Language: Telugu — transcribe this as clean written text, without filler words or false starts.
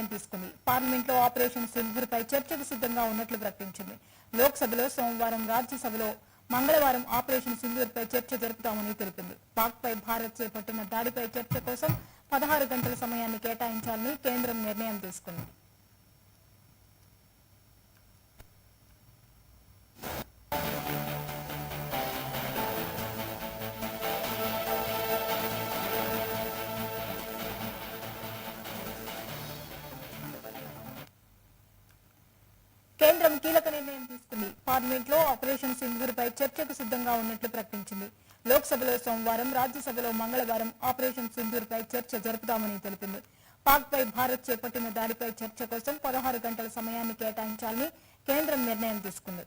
నిర్ణయం తీసుకుంది. పార్లమెంట్ లో ఆపరేషన్ సింధూర్ పై చర్చకు సిద్ధంగా ఉన్నట్లు ప్రకటించింది. లోక్సభలో సోమవారం, రాజ్యసభలో మంగళవారం ఆపరేషన్ సింధూర్ పై చర్చ జరుపుతామని తెలిపింది. పాక్ పై భారత్ చేపట్టిన దాడిపై చర్చ కోసం 16 గంటల సమయాన్ని కేటాయించాలని కేంద్రం నిర్ణయం తీసుకుంది. కేంద్రం కీలక నిర్ణయం తీసుకుంది. పార్లమెంట్ లో ఆపరేషన్ సింధూర్ పై చర్చకు సిద్ధంగా ఉన్నట్లు ప్రకటించింది. లోక్సభలో సోమవారం, రాజ్యసభలో మంగళవారం ఆపరేషన్ సింధూర్ పై చర్చ జరుపుతామని తెలిపింది. పాక్ పై భారత్ చేపట్టిన దాడిపై చర్చ కోసం 16 గంటల సమయాన్ని కేటాయించాలని కేంద్రం నిర్ణయం తీసుకుంది.